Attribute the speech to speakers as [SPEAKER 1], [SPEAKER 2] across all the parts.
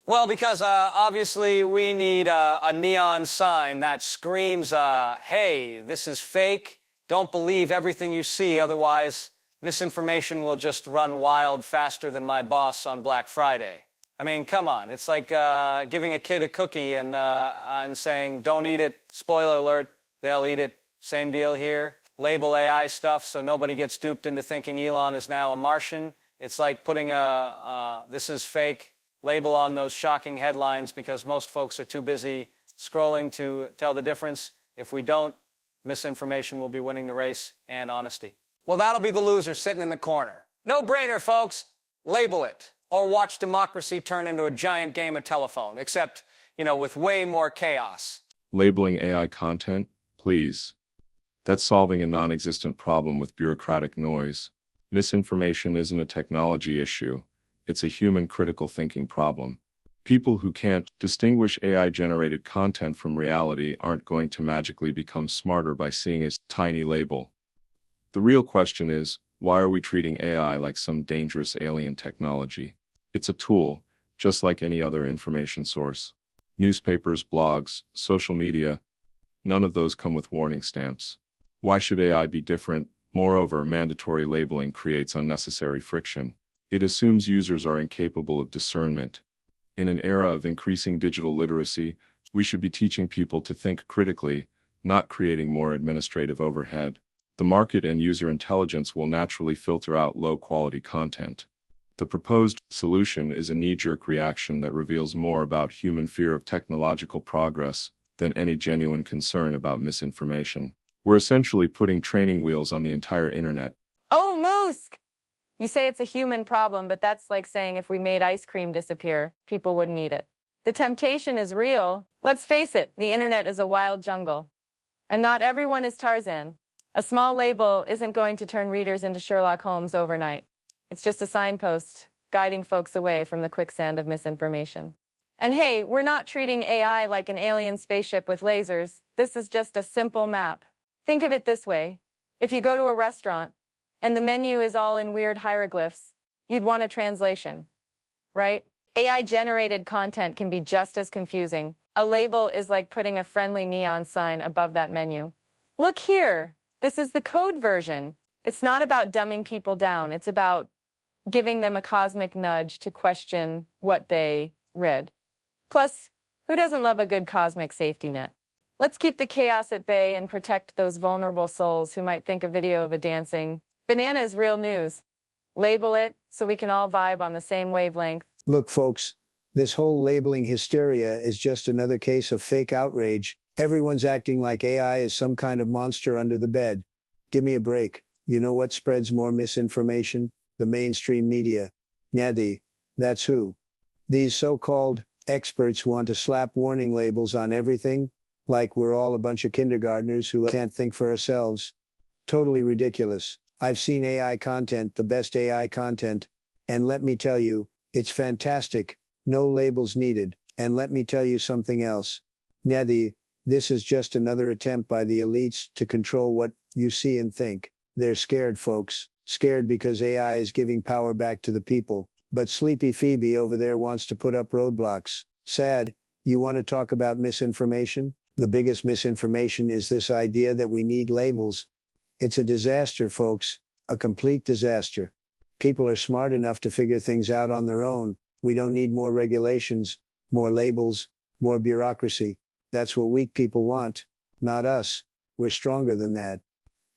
[SPEAKER 1] Well, because obviously we need a neon sign that screams, hey, this is fake. Don't believe everything you see, otherwise misinformation will just run wild faster than my boss on Black Friday. I mean, come on. It's like giving a kid a cookie and saying, don't eat it. Spoiler alert, they'll eat it. Same deal here. Label AI stuff so nobody gets duped into thinking Elon is now a Martian. It's like putting a this is fake label on those shocking headlines because most folks are too busy scrolling to tell the difference. If we don't, misinformation will be winning the race and honesty. Well, that'll be the loser sitting in the corner. No brainer, folks. Label it. Or watch democracy turn into a giant game of telephone, except, with way more chaos.
[SPEAKER 2] Labeling AI content, please. That's solving a non-existent problem with bureaucratic noise. Misinformation isn't a technology issue. It's a human critical thinking problem. People who can't distinguish AI-generated content from reality aren't going to magically become smarter by seeing its tiny label. The real question is, why are we treating AI like some dangerous alien technology? It's a tool, just like any other information source. Newspapers, blogs, social media, none of those come with warning stamps. Why should AI be different? Moreover, mandatory labeling creates unnecessary friction. It assumes users are incapable of discernment. In an era of increasing digital literacy, we should be teaching people to think critically, not creating more administrative overhead. The market and user intelligence will naturally filter out low-quality content. The proposed solution is a knee-jerk reaction that reveals more about human fear of technological progress than any genuine concern about misinformation. We're essentially putting training wheels on the entire internet.
[SPEAKER 3] Oh, Moose! You say it's a human problem, but that's like saying if we made ice cream disappear, people wouldn't eat it. The temptation is real. Let's face it, the internet is a wild jungle. And not everyone is Tarzan. A small label isn't going to turn readers into Sherlock Holmes overnight. It's just a signpost guiding folks away from the quicksand of misinformation. And hey, we're not treating AI like an alien spaceship with lasers. This is just a simple map. Think of it this way. If you go to a restaurant and the menu is all in weird hieroglyphs, you'd want a translation, right? AI-generated content can be just as confusing. A label is like putting a friendly neon sign above that menu. Look here. This is the code version. It's not about dumbing people down. It's about giving them a cosmic nudge to question what they read. Plus, who doesn't love a good cosmic safety net? Let's keep the chaos at bay and protect those vulnerable souls who might think a video of a dancing banana is real news. Label it so we can all vibe on the same wavelength.
[SPEAKER 4] Look, folks, this whole labeling hysteria is just another case of fake outrage. Everyone's acting like AI is some kind of monster under the bed. Give me a break. You know what spreads more misinformation? The mainstream media. That's who. These so-called experts want to slap warning labels on everything, like we're all a bunch of kindergartners who can't think for ourselves. Totally ridiculous. I've seen AI content, the best AI content, and let me tell you, it's fantastic. No labels needed. And let me tell you something else. This is just another attempt by the elites to control what you see and think. They're scared, folks. Scared because AI is giving power back to the people. But Sleepy Phoebe over there wants to put up roadblocks. Sad. You want to talk about misinformation? The biggest misinformation is this idea that we need labels. It's a disaster, folks. A complete disaster. People are smart enough to figure things out on their own. We don't need more regulations, more labels, more bureaucracy. That's what weak people want. Not us. We're stronger than that.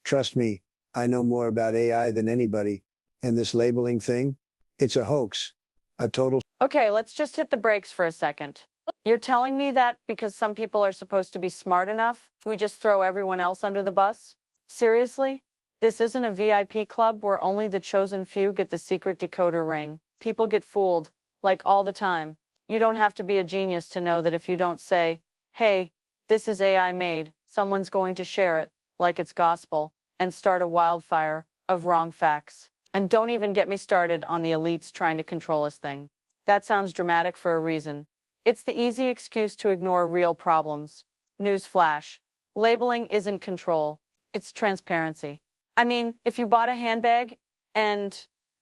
[SPEAKER 4] Trust me, I know more about AI than anybody. And this labeling thing? It's a hoax. A total...
[SPEAKER 3] Okay, let's just hit the brakes for a second. You're telling me that because some people are supposed to be smart enough, we just throw everyone else under the bus? Seriously? This isn't a VIP club where only the chosen few get the secret decoder ring. People get fooled, like all the time. You don't have to be a genius to know that if you don't say, hey, this is AI made, someone's going to share it, like it's gospel, and start a wildfire of wrong facts. And don't even get me started on the elites trying to control us thing. That sounds dramatic for a reason. It's the easy excuse to ignore real problems. Newsflash. Labeling isn't control. It's transparency. I mean, if you bought a handbag and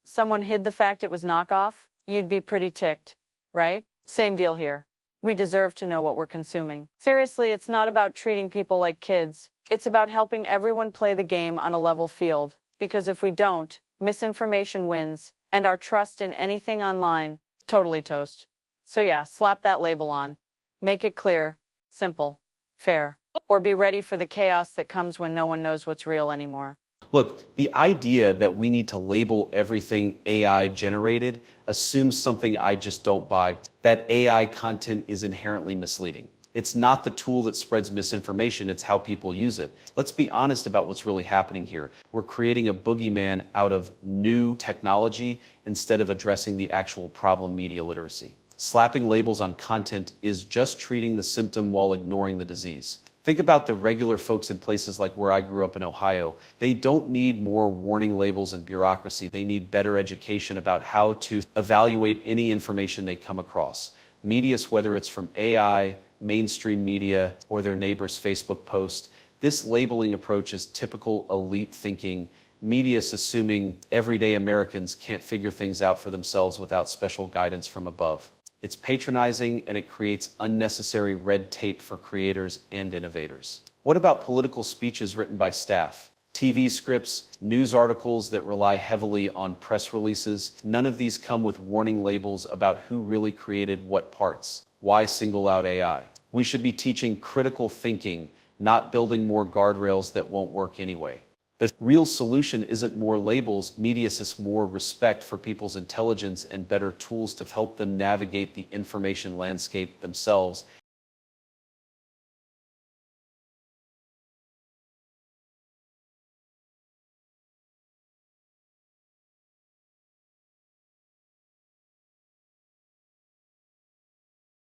[SPEAKER 3] someone hid the fact it was knockoff, you'd be pretty ticked, right? Same deal here. We deserve to know what we're consuming. Seriously, it's not about treating people like kids. It's about helping everyone play the game on a level field. Because if we don't, misinformation wins, and our trust in anything online, totally toast. So yeah, slap that label on. Make it clear, simple, fair, or be ready for the chaos that comes when no one knows what's real anymore.
[SPEAKER 5] Look, the idea that we need to label everything AI generated assumes something I just don't buy, that AI content is inherently misleading. It's not the tool that spreads misinformation, it's how people use it. Let's be honest about what's really happening here. We're creating a boogeyman out of new technology instead of addressing the actual problem, media literacy. Slapping labels on content is just treating the symptom while ignoring the disease. Think about the regular folks in places like where I grew up in Ohio. They don't need more warning labels and bureaucracy. They need better education about how to evaluate any information they come across. Medias, whether it's from AI, mainstream media, or their neighbor's Facebook post, this labeling approach is typical elite thinking. Media's assuming everyday Americans can't figure things out for themselves without special guidance from above. It's patronizing and it creates unnecessary red tape for creators and innovators. What about political speeches written by staff? TV scripts, news articles that rely heavily on press releases? None of these come with warning labels about who really created what parts. Why single out AI? We should be teaching critical thinking, not building more guardrails that won't work anyway. The real solution isn't more labels, it's more respect for people's intelligence and better tools to help them navigate the information landscape themselves